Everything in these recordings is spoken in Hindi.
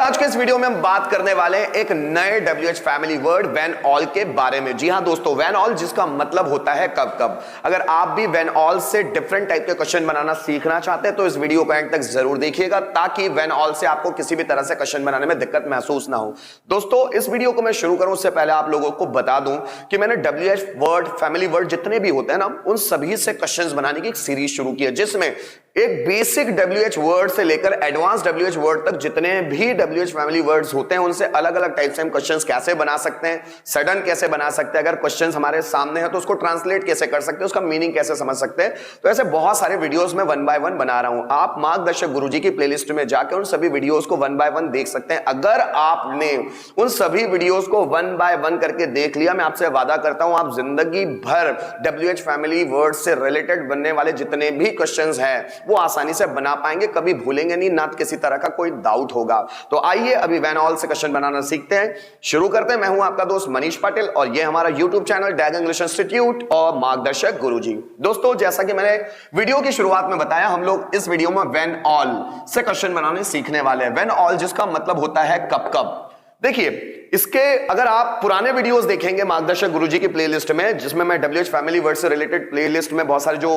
आज के इस वीडियो में हम बात करने वाले हैं एक नए WH family word when all के बारे में। जी हां दोस्तों, व्हेन ऑल जिसका मतलब होता है कब कब। अगर आप भी व्हेन ऑल से डिफरेंट टाइप के क्वेश्चन बनाना सीखना चाहते हैं तो इस वीडियो को एंड तक जरूर देखिएगा, ताकि व्हेन ऑल से आपको किसी भी तरह से क्वेश्चन बनाने में दिक्कत महसूस ना हो। दोस्तों, इस वीडियो को मैं शुरू करूं उससे पहले आप लोगों को बता दूं कि मैंने WH वर्ड फैमिली वर्ड जितने भी होते हैं ना, उन सभी से क्वेश्चन बनाने की एक सीरीज शुरू की है, जिसमें एक बेसिक WH वर्ड से लेकर एडवांस WH वर्ड तक जितने भी WH फैमिली वर्ड्स होते हैं उनसे अलग अलग टाइप से हम क्वेश्चंस कैसे बना सकते हैं, सडन कैसे बना सकते हैं, अगर क्वेश्चंस हमारे सामने है तो उसको ट्रांसलेट कैसे कर सकते हैं, उसका मीनिंग कैसे समझ सकते हैं। तो ऐसे बहुत सारे वीडियोस में 1 बाय 1 बना रहा हूं। आप मार्गदर्शक गुरुजी की प्लेलिस्ट में जाकर उन सभी वीडियोस को 1 बाय 1 देख सकते हैं। अगर आपने उन सभी वीडियोस को 1 बाय 1 करके देख लिया, मैं आपसे वादा करता हूं आप जिंदगी भर WH फैमिली वर्ड से रिलेटेड बनने वाले जितने भी क्वेश्चंस हैं वो आसानी से बना पाएंगे, कभी भूलेंगे नहीं, ना किसी तरह का कोई डाउट होगा। तो आइए अभी व्हेन ऑल से क्वेश्चन बनाना सीखते हैं, शुरू करते हैं। मैं हूं आपका दोस्त मनीष पाटिल और ये हमारा YouTube चैनल डैग इंग्लिश इंस्टीट्यूट और मार्गदर्शक गुरुजी। दोस्तों, जैसा कि मैंने वीडियो की शुरुआत में बताया, हम लोग इस वीडियो में व्हेन ऑल से क्वेश्चन बनाने सीखने वाले हैं। व्हेन ऑल जिसका मतलब होता है कब कब। देखिए, इसके अगर आप पुराने वीडियोस देखेंगे मार्गदर्शक गुरुजी की प्लेलिस्ट में, जिसमें मैं WH फैमिली वर्ड से रिलेटेड प्लेलिस्ट में बहुत सारे जो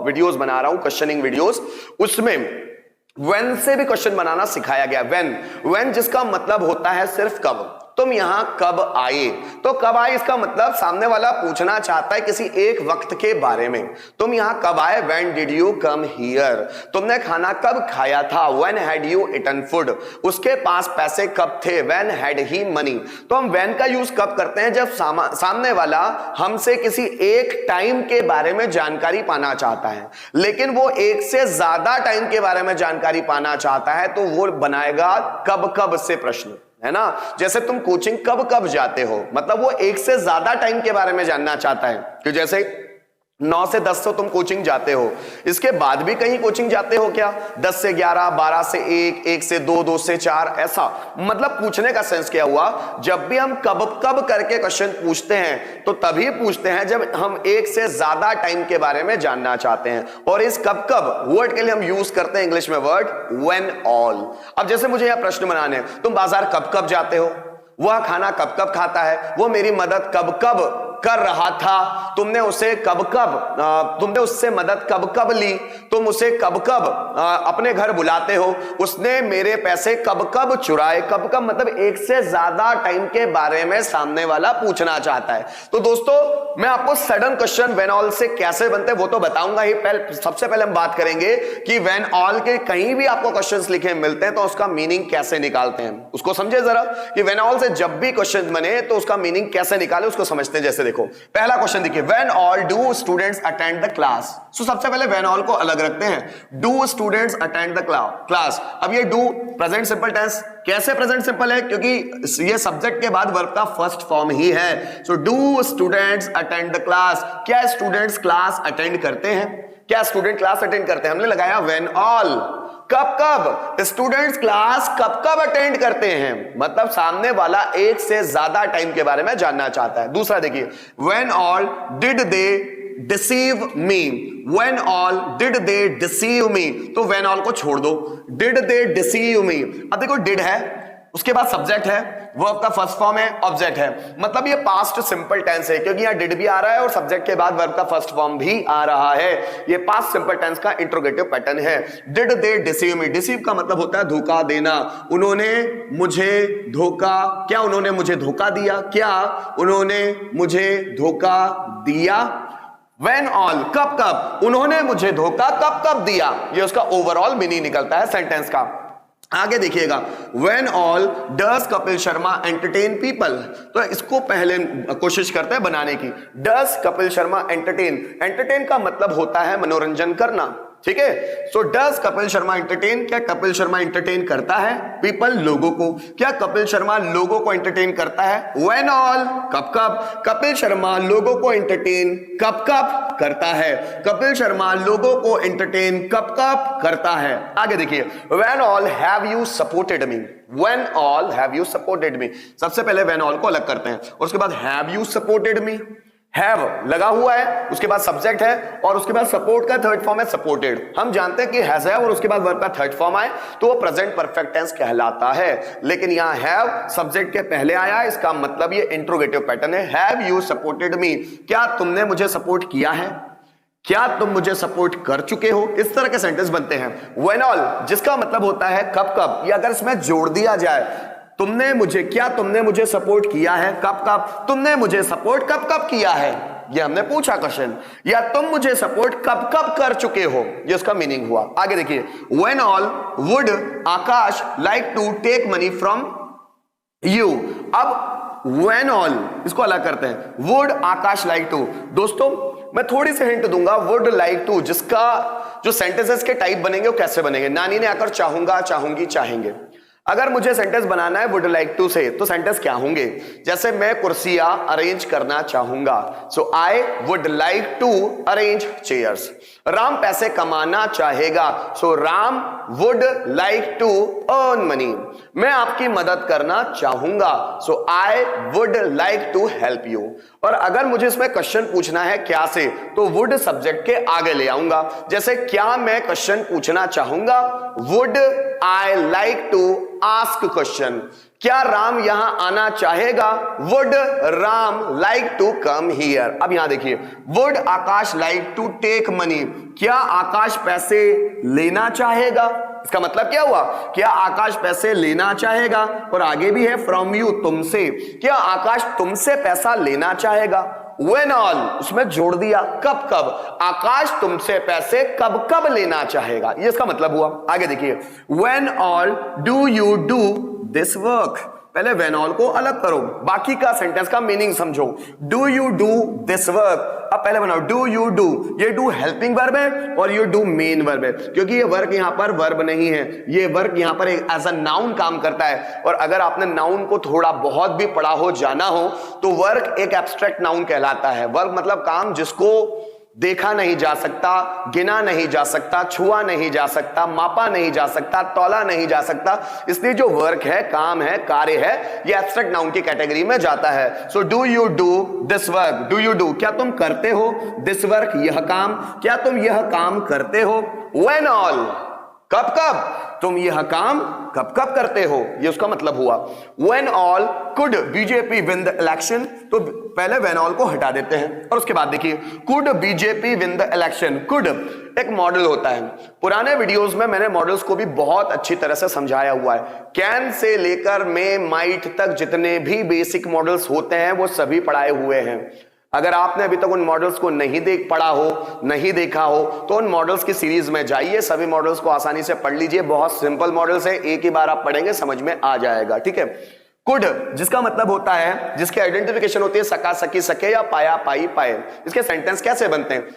वीडियोस बना रहा हूं, क्वेश्चनिंग वीडियोस, उसमें व्हेन से भी क्वेश्चन बनाना सिखाया गया। व्हेन जिसका मतलब होता है सिर्फ कब। तुम यहां कब आए, तो कब आए इसका मतलब सामने वाला पूछना चाहता है किसी एक वक्त के बारे में। तुम यहां कब आए, when did you come here. तुमने खाना कब खाया था, when had you eaten food. उसके पास पैसे कब थे, व्हेन हैड ही मनी। तो हम व्हेन का यूज कब करते हैं, जब सामने वाला हमसे किसी एक टाइम के बारे में जानकारी पाना चाहता है, लेकिन वो एक से ज्यादा टाइम के बारे में जानकारी पाना चाहता है, तो वो बनाएगा कब कब से प्रश्न, है ना। जैसे तुम कोचिंग कब कब जाते हो, मतलब वो एक से ज्यादा टाइम के बारे में जानना चाहता है कि जैसे 9 से 10 तो तुम कोचिंग जाते हो, इसके बाद भी कहीं कोचिंग जाते हो क्या, 10 से 11, 12 से 1, 1 से 2, 2 से 4, ऐसा। मतलब पूछने का सेंस क्या हुआ, जब भी हम कब कब करके क्वेश्चन पूछते हैं तो तभी पूछते हैं जब हम एक से ज्यादा टाइम के बारे में जानना चाहते हैं। और इस कब कब वर्ड के लिए हम यूज करते हैं इंग्लिश में वर्ड व्हेन ऑल। अब जैसे मुझे यह प्रश्न बनाने हैं, तुम बाजार कब कब जाते हो, वह खाना कब कब खाता है, वो मेरी मदद कब कब कर रहा था, तुमने उससे मदद कब कब ली, तुम उसे कब कब अपने घर बुलाते हो, उसने मेरे पैसे कब कब चुराए। कब कब मतलब एक से ज्यादा टाइम के बारे में सामने वाला पूछना चाहता है। तो दोस्तों, मैं आपको सडन क्वेश्चन व्हेन ऑल से कैसे बनते हैं वो तो बताऊंगा ही। सबसे पहले हम बात करेंगे कि व्हेन ऑल के कहीं भी आपको क्वेश्चंस लिखे मिलते हैं तो उसका मीनिंग कैसे निकालते हैं, उसको समझे जरा कि व्हेन ऑल से जब भी क्वेश्चन बने तो उसका मीनिंग कैसे निकाले, उसको समझते हैं। जैसे देखो, पहला क्वेश्चन देखिए, when all do students attend the class. So सबसे पहले व्हेन ऑल को अलग रखते हैं, do students attend the class. अब ये डू प्रेजेंट सिंपल टेंस, कैसे प्रेजेंट सिंपल है, क्योंकि ये सब्जेक्ट के बाद वर्ब का फर्स्ट फॉर्म ही है। So do students attend the class. क्या स्टूडेंट्स क्लास अटेंड करते हैं, क्या स्टूडेंट क्लास अटेंड करते हैं, हमने लगाया व्हेन ऑल। कब कब स्टूडेंट्स क्लास कब कब अटेंड करते हैं, मतलब सामने वाला एक से ज्यादा टाइम के बारे में जानना चाहता है। दूसरा देखिए, when all did they deceive me. When all did they deceive me, तो व्हेन ऑल को छोड़ दो, डिड दे डिसीव मी। अब देखो, डिड है, उसके बाद सब्जेक्ट है, वर्ब का फर्स्ट फॉर्म है, ऑब्जेक्ट है, मतलब ये पास्ट सिंपल टेंस है, क्योंकि यहां डिड भी आ रहा है और सब्जेक्ट के बाद वर्ब का फर्स्ट फॉर्म भी आ रहा है। ये पास्ट सिंपल टेंस का इंट्रोगेटिव पैटर्न है। Did they deceive me, deceive का मतलब होता है धोखा देना। उन्होंने मुझे धोखा, क्या उन्होंने मुझे धोखा दिया, क्या उन्होंने मुझे धोखा दिया। व्हेन ऑल कब कब, उन्होंने मुझे धोखा कब कब दिया, ये उसका ओवरऑल मीनिंग निकलता है सेंटेंस का। आगे देखिएगा, when all does Kapil Sharma entertain people. तो इसको पहले कोशिश करते हैं बनाने की। Does Kapil Sharma entertain, entertain का मतलब होता है मनोरंजन करना, ठीक है। So does Kapil Sharma entertain, क्या कपिल शर्मा एंटरटेन करता है पीपल, लोगों को, क्या कपिल शर्मा लोगों को एंटरटेन करता है। व्हेन ऑल कब कब, कपिल शर्मा लोगों को एंटरटेन कब कब करता है, कपिल शर्मा लोगों को एंटरटेन कब कब करता है। आगे देखिए, when all have you supported me. When all have you supported me, सबसे पहले व्हेन ऑल को अलग करते हैं, उसके बाद have you supported me. Have लगा हुआ है, उसके बाद सब्जेक्ट है और उसके बाद सपोर्ट का थर्ड फॉर्म है सपोर्टेड। हम जानते हैं कि हैज है और उसके बाद वर्ब का थर्ड फॉर्म आए तो वो प्रेजेंट परफेक्ट टेंस कहलाता है, लेकिन यहां हैव सब्जेक्ट के पहले आया, इसका मतलब ये इंट्रोगेटिव पैटर्न है। हैव यू सपोर्टेड मी, क्या तुमने मुझे सपोर्ट किया है, क्या तुम मुझे सपोर्ट कर चुके हो, इस तरह के सेंटेंस बनते हैं। व्हेन ऑल जिसका मतलब होता है कब कब, या अगर इसमें जोड़ दिया जाए तुमने मुझे, क्या तुमने मुझे सपोर्ट किया है, कब कब, तुमने मुझे सपोर्ट कब कब किया है, ये हमने पूछा क्वेश्चन, या तुम मुझे सपोर्ट कब कब कर चुके हो, ये उसका मीनिंग हुआ। आगे देखिए, when all would Akash like to take money from you. अब व्हेन ऑल इसको अलग करते हैं, वुड आकाश लाइक टू। दोस्तों मैं थोड़ी सी हिंट दूंगा, वुड लाइक टू जिसका जो सेंटेंसेस के टाइप बनेंगे वो कैसे बनेंगे। नानी ने आकर चाहूंगा, चाहूंगी, चाहेंगे। अगर मुझे सेंटेंस बनाना है वुड लाइक टू से, तो सेंटेंस क्या होंगे, जैसे मैं कुर्सियां अरेंज करना चाहूंगा, so I would like to arrange chairs. Ram पैसे कमाना चाहेगा, so Ram would like to earn money. मैं आपकी मदद करना चाहूंगा, so I would like to help you. और अगर मुझे इसमें क्वेश्चन पूछना है क्या से, तो वुड सब्जेक्ट के आगे ले आऊंगा, जैसे क्या मैं क्वेश्चन पूछना चाहूंगा, would I like to ask question. क्या राम यहां आना चाहेगा, would Ram like to come here. अब यहां देखिए, would Akash like to take money, क्या आकाश पैसे लेना चाहेगा, इसका मतलब क्या हुआ, क्या आकाश पैसे लेना चाहेगा। और आगे भी है फ्रॉम यू तुमसे, क्या आकाश तुमसे पैसा लेना चाहेगा। When all उसमें जोड़ दिया, कब कब, आकाश तुमसे पैसे कब कब लेना चाहेगा, ये इसका मतलब हुआ। आगे देखिए, when all do you do this work। पहले when all को अलग करो, बाकी का सेंटेंस का मीनिंग समझो। do you do this work, अब पहले बनाओ do you do, ये do हेल्पिंग वर्ब है और ये do मेन वर्ब है, क्योंकि ये वर्क यहां पर वर्ब नहीं है, ये वर्क यहां पर एक एज अ नाउन काम करता है। और अगर आपने नाउन को थोड़ा बहुत भी पढ़ा हो, जाना हो, तो वर्क एक एब्स्ट्रैक्ट नाउन कहलाता है। वर्क मतलब काम जिसको देखा नहीं जा सकता, गिना नहीं जा सकता, छुआ नहीं जा सकता, मापा नहीं जा सकता, तौला नहीं जा सकता, इसलिए जो वर्क है, काम है, कार्य है, ये एब्स्ट्रैक्ट नाउन की कैटेगरी में जाता है। So do you do this work, do you do क्या तुम करते हो, दिस वर्क यह काम, क्या तुम यह काम करते हो। व्हेन ऑल कब कब, तुम यह काम कब कब करते हो, ये उसका मतलब हुआ। When all could BJP win the election, तो पहले when all को हटा देते हैं और उसके बाद देखिए could BJP win the election। could एक मॉडल होता है, पुराने वीडियोस में मैंने मॉडल्स को भी बहुत अच्छी तरह से समझाया हुआ है। कैन से लेकर मे माइट तक जितने भी बेसिक मॉडल्स होते हैं वो सभी पढ़ाए हुए हैं। अगर आपने अभी तक उन मॉडल्स को नहीं पढ़ा हो, नहीं देखा हो, तो उन मॉडल्स की सीरीज में जाइए, सभी मॉडल्स को आसानी से पढ़ लीजिए। बहुत सिंपल मॉडल्स है, एक ही बार आप पढ़ेंगे समझ में आ जाएगा, ठीक है। कुड जिसका मतलब होता है, जिसकी आइडेंटिफिकेशन होती है सका, सकी, सके या पाया, पाई, पाए। इसके सेंटेंस कैसे बनते हैं,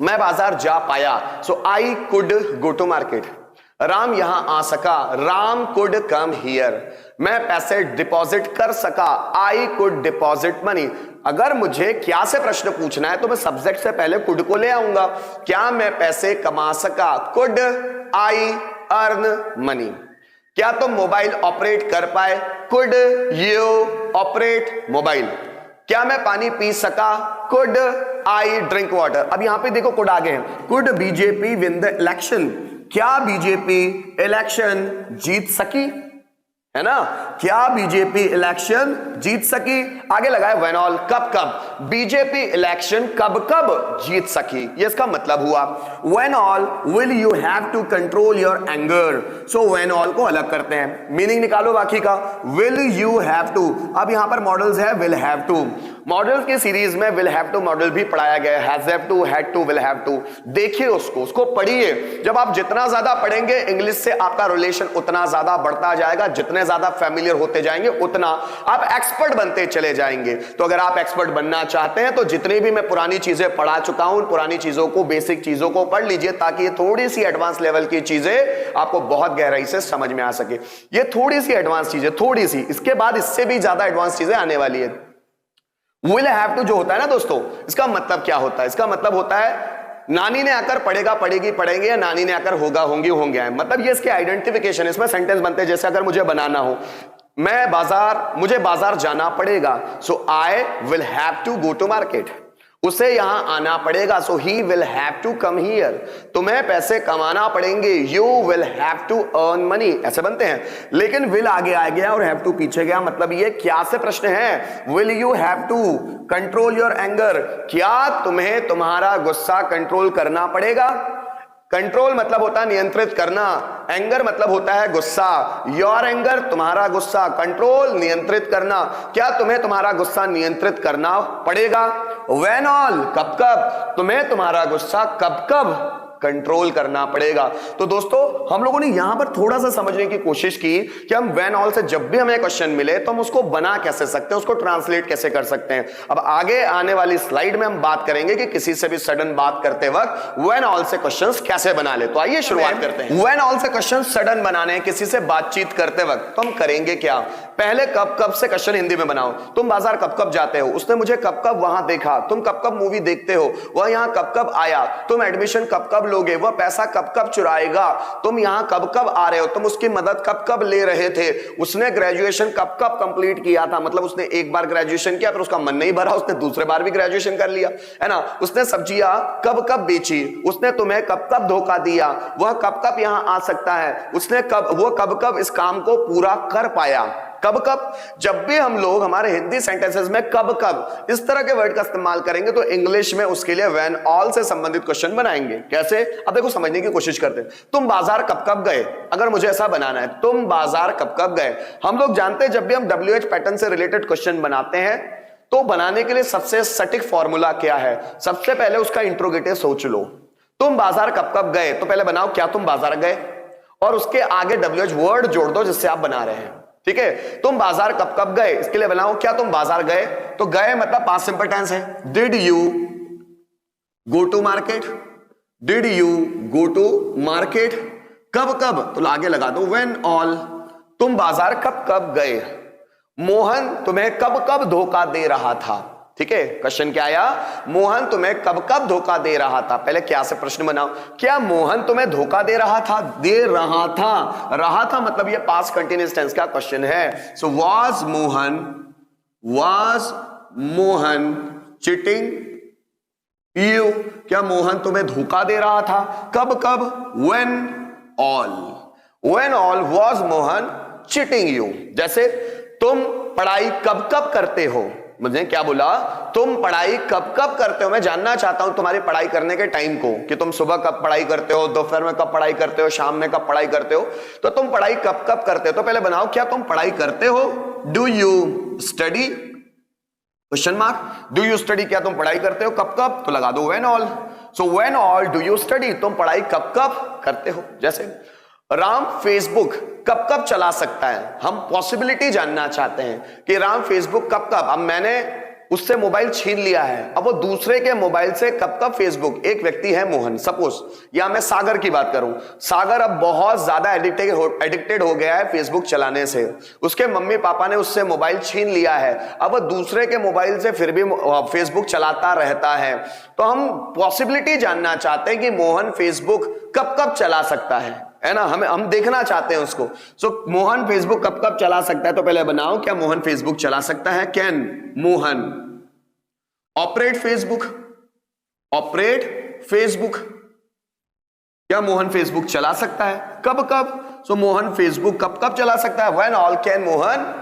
मैं बाजार जा पाया, so I could go to market. Ram यहां आ सका, राम कुड कम हियर। मैं पैसे डिपॉजिट कर सका, आई कुड डिपॉजिट मनी। अगर मुझे क्या से प्रश्न पूछना है तो मैं सब्जेक्ट से पहले कुड को ले आऊंगा। क्या मैं पैसे कमा सका, कुड आई अर्न मनी। क्या तुम मोबाइल ऑपरेट कर पाए, कुड यू ऑपरेट मोबाइल। क्या मैं पानी पी सका, कुड आई ड्रिंक वाटर। अब यहां पे देखो कुड आगे है, could BJP win the election. क्या बीजेपी इलेक्शन जीत सकी, है ना, क्या बीजेपी इलेक्शन जीत सकी। आगे लगाए व्हेन ऑल कब कब, बीजेपी इलेक्शन कब कब जीत सकी, ये इसका मतलब हुआ। When all will you have to control your anger. So when all को अलग करते हैं, मीनिंग निकालो बाकी का। विल यू हैव टू, अब यहां पर मॉडल्स है विल हैव टू। मॉडल्स की सीरीज में विल हैव टू मॉडल भी पढ़ाया गया है, has have to, had to, will have to. देखिए उसको पढ़िए। जब आप जितना ज्यादा पढ़ेंगे इंग्लिश से आपका रिलेशन उतना ज्यादा बढ़ता जाएगा, जितने ज्यादा फैमिलियर होते जाएंगे उतना आप एक्सपर्ट बनते चले जाएंगे। तो अगर आप एक्सपर्ट बनना चाहते हैं तो जितनी भी मैं पुरानी चीजें पढ़ा चुका हूं, पुरानी चीजों को, बेसिक चीजों को पढ़ लीजिए, ताकि ये थोड़ी सी एडवांस लेवल की चीजें आपको बहुत गहराई से समझ में आ सके। ये थोड़ी सी एडवांस चीजें, थोड़ी सी, इसके बाद इससे भी ज्यादा एडवांस चीजें आने वाली है। विल हैव टू जो होता है ना दोस्तों, इसका मतलब क्या होता है, इसका मतलब होता है नानी ने आकर पढ़ेगा, पढ़ेगी, पढ़ेंगे, या नानी ने आकर होगा, होंगी, होंगे। मतलब ये इसके आइडेंटिफिकेशन, इसमें सेंटेंस बनते हैं। जैसे अगर मुझे बनाना हो, मुझे बाजार जाना पड़ेगा, so I will have to go to market. उसे यहां आना पड़ेगा, so he will have to come here. तुम्हें पैसे कमाना पड़ेंगे, you will have to earn money, ऐसे बनते हैं। लेकिन विल आगे आ गया और हैव टू पीछे गया, मतलब ये क्या से प्रश्न है? Will you have to control your anger, क्या तुम्हें तुम्हारा गुस्सा कंट्रोल करना पड़ेगा? कंट्रोल मतलब होता है नियंत्रित करना, एंगर मतलब होता है गुस्सा। योर एंगर तुम्हारा गुस्सा, कंट्रोल नियंत्रित करना, क्या तुम्हें तुम्हारा गुस्सा नियंत्रित करना पड़ेगा? व्हेन ऑल कब कब, तुम्हें तुम्हारा गुस्सा कब कब कंट्रोल करना पड़ेगा। तो दोस्तों हम लोगों ने यहां पर थोड़ा सा समझने की कोशिश की कि हम व्हेन ऑल से जब भी हमें क्वेश्चन मिले तो हम उसको बना कैसे सकते हैं, उसको ट्रांसलेट कैसे कर सकते हैं। अब आगे आने वाली स्लाइड में हम बात करेंगे कि किसी से भी सडन बात करते वक्त व्हेन ऑल से क्वेश्चंस कैसे बना ले। तो आइए शुरुआत करते हैं। व्हेन ऑल से क्वेश्चन सडन बनाने हैं किसी से बातचीत करते वक्त, तो हम करेंगे क्या? पहले कब कब से क्वेश्चन हिंदी में बनाओ। तुम बाजार कब कब जाते हो, उसने मुझे कब कब वहां देखा। तुम कब कब मूवी देखते हो, वह यहां कब कब आया। तुम एडमिशन कब कब लोगे, वह पैसा कब कब चुराएगा। तुम यहां कब कब आ रहे हो, तुम उसकी मदद कब कब ले रहे थे। उसने ग्रेजुएशन कब कब कंप्लीट किया था, मतलब उसने एक बार ग्रेजुएशन किया फिर उसका मन नहीं भरा, उसने दूसरे बार भी ग्रेजुएशन कर लिया, है ना। उसने सब्जियां कब कब बेची, उसने तुम्हें कब कब धोखा दिया, वह कब कब यहां आ सकता है, उसने वो कब कब इस काम को पूरा कर पाया। कब कब, जब भी हम लोग हमारे हिंदी सेंटेंसेस में कब कब इस तरह के वर्ड का इस्तेमाल करेंगे तो इंग्लिश में उसके लिए व्हेन ऑल से संबंधित क्वेश्चन बनाएंगे। कैसे? अब देखो समझने की कोशिश करते हैं। तुम बाजार कब कब गए, अगर मुझे ऐसा बनाना है, तुम बाजार कब कब गए। हम लोग जानते हैं जब भी हम WH पैटर्न से रिलेटेड क्वेश्चन बनाते हैं तो बनाने के लिए सबसे सटीक फॉर्मूला क्या है? सबसे पहले उसका इंट्रोगेटिव सोच लो। तुम बाजार कब कब गए, तो पहले बनाओ क्या तुम बाजार गए, और उसके आगे WH वर्ड जोड़ दो जिससे आप बना रहे हैं। ठीक है, तुम बाजार कब कब गए, इसके लिए बनाओ क्या तुम बाजार गए। तो गए मतलब पास्ट सिंपल टेंस है। Did you go to market, did you go to market. कब कब, तो आगे लगा दो व्हेन ऑल। तुम बाजार कब कब गए। मोहन तुम्हें कब कब धोखा दे रहा था। ठीक है, क्वेश्चन क्या आया? मोहन तुम्हें कब कब धोखा दे रहा था। पहले क्या से प्रश्न बनाओ, क्या मोहन तुम्हें धोखा दे रहा था। दे रहा था, रहा था मतलब ये पास्ट कंटिन्यूअस टेंस का क्वेश्चन है। So was Mohan cheating you, क्या मोहन तुम्हें धोखा दे रहा था। कब कब, when all was Mohan cheating you. जैसे तुम पढ़ाई कब कब करते हो। मुझे क्या बोला, तुम पढ़ाई कब कब करते हो। मैं जानना चाहता हूं तुम्हारी पढ़ाई करने के टाइम को, कि तुम सुबह कब पढ़ाई करते हो, दोपहर में कब पढ़ाई करते हो, शाम में कब पढ़ाई करते हो। तो तुम पढ़ाई कब कब करते हो, तो पहले बनाओ क्या तुम पढ़ाई करते हो। Do you study, question mark. Do you study, क्या तुम पढ़ाई करते हो। कब कब, तो लगा दो when all. So when all do you study, तुम पढ़ाई कब कब करते हो। जैसे राम फेसबुक कब कब चला सकता है। हम पॉसिबिलिटी जानना चाहते हैं कि राम फेसबुक कब कब, अब मैंने उससे मोबाइल छीन लिया है, अब वो दूसरे के मोबाइल से कब कब फेसबुक। एक व्यक्ति है मोहन, सपोज, या मैं सागर की बात करूं। सागर अब बहुत ज्यादा एडिक्टेड हो गया है फेसबुक चलाने से। उसके मम्मी पापा ने उससे मोबाइल छीन लिया है, अब वो दूसरे के मोबाइल से फिर भी फेसबुक चलाता रहता है। तो हम पॉसिबिलिटी जानना चाहते हैं कि मोहन फेसबुक कब कब चला सकता है ना। हम देखना चाहते हैं उसको। सो मोहन फेसबुक कब कब चला सकता है, तो पहले बनाओ क्या मोहन फेसबुक चला सकता है। कैन मोहन ऑपरेट फेसबुक, क्या मोहन फेसबुक चला सकता है। कब कब, सो मोहन फेसबुक कब कब चला सकता है। When all can Mohan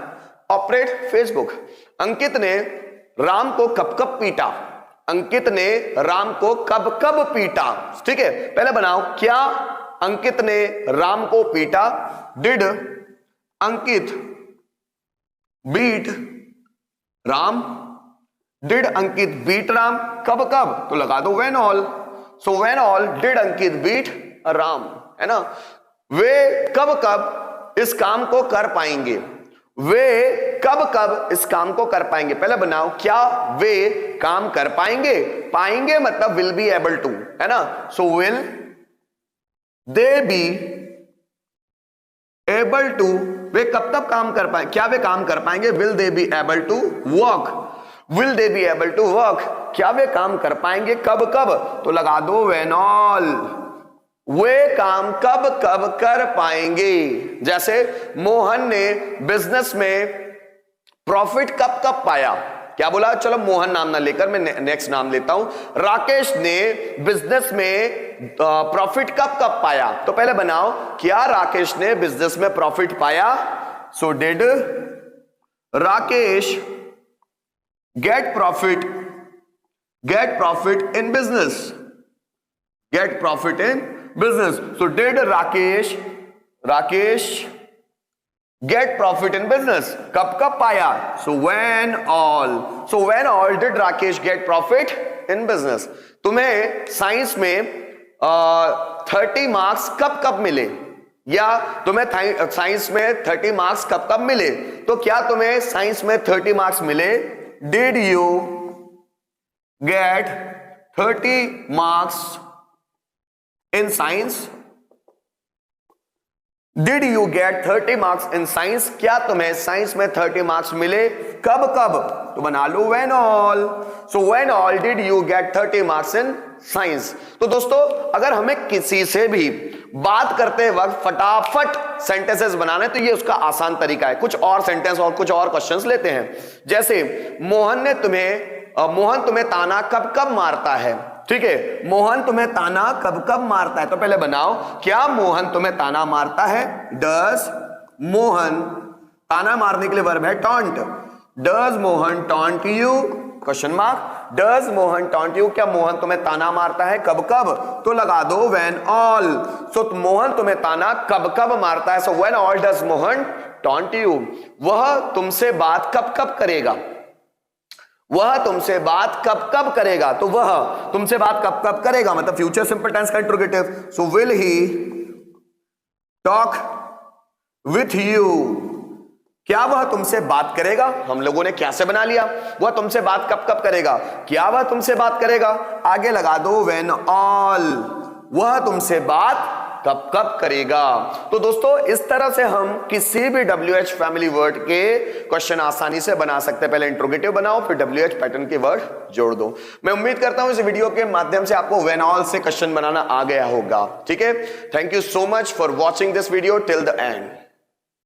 operate Facebook. Ankit ने राम को कब कब पीटा। अंकित ने राम को कब कब पीटा। ठीक है, पहले बनाओ क्या अंकित ने राम को पीटा। Did Ankit beat Ram, did Ankit beat Ram. कब कब, तो लगा दो when all. So when all did Ankit beat Ram, है ना। वे कब कब इस काम को कर पाएंगे। वे कब कब इस काम को कर पाएंगे। पहले बनाओ क्या वे काम कर पाएंगे। पाएंगे मतलब विल बी एबल टू, है ना। So will they be able to, वे कब तक काम कर पाएंगे, क्या वे काम कर पाएंगे। Will they be able to work, will they be able to work, क्या वे काम कर पाएंगे। कब कब, तो लगा दो व्हेन ऑल, वे काम कब कब कर पाएंगे। जैसे मोहन ने बिजनेस में प्रॉफिट कब कब पाया, क्या बोला? चलो मोहन नाम ना लेकर मैं नेक्स्ट नाम लेता हूं। राकेश ने बिजनेस में प्रॉफिट कब कब पाया? तो पहले बनाओ, क्या राकेश ने बिजनेस में प्रॉफिट पाया? So did Rakesh gate profit in business? Get profit in business. So did Rakesh get profit in business? कब कब पाया? So when all did Rakesh get profit in business? तुम्हें साइंस में 30 मार्क्स कब कब मिले? या तुम्हें साइंस में 30 मार्क्स कब कब मिले? तो क्या तुम्हें साइंस में 30 मार्क्स मिले? Did you get 30 marks in science? Did you get 30 marks in science? क्या तुम्हें साइंस में 30 मार्क्स मिले? कब कब? तो बना लो when all. So when all did you get 30 marks in science? तो दोस्तों अगर हमें किसी से भी बात करते वक्त फटाफट सेंटेंसेस बनाने तो ये उसका आसान तरीका है। कुछ और सेंटेंस और कुछ और क्वेश्चंस लेते हैं। जैसे मोहन तुम्हें ताना कब कब मारता है? ठीक है, मोहन तुम्हें ताना कब कब मारता है? तो पहले बनाओ, क्या मोहन तुम्हें ताना मारता है? डज मोहन, ताना मारने के लिए वर्ब है taunt. Does Mohan taunt you? Question mark. Does Mohan taunt you? क्या मोहन तुम्हें ताना मारता है? कब कब? तो लगा दो व्हेन ऑल। सो मोहन तुम्हें ताना कब कब मारता है? सो when all does Mohan taunt you. वह तुमसे बात कब कब करेगा? वह तुमसे बात कब कब करेगा? तो वह तुमसे बात कब कब करेगा मतलब फ्यूचर सिंपल टेंस का interrogative. So will he talk with you? क्या वह तुमसे बात करेगा? हम लोगों ने क्या से बना लिया, वह तुमसे बात कब कब करेगा। क्या वह तुमसे बात करेगा? आगे लगा दो व्हेन ऑल, वह तुमसे बात कब कब करेगा। तो दोस्तों इस तरह से हम किसी भी WH फैमिली वर्ड के क्वेश्चन आसानी से बना सकते हैं। पहले इंट्रोगेटिव बनाओ, फिर WH पैटर्न के वर्ड जोड़ दो। मैं उम्मीद करता हूं इस वीडियो के माध्यम से आपको व्हेन ऑल से क्वेश्चन बनाना आ गया होगा। ठीक है, thank you so much for watching this video till the end.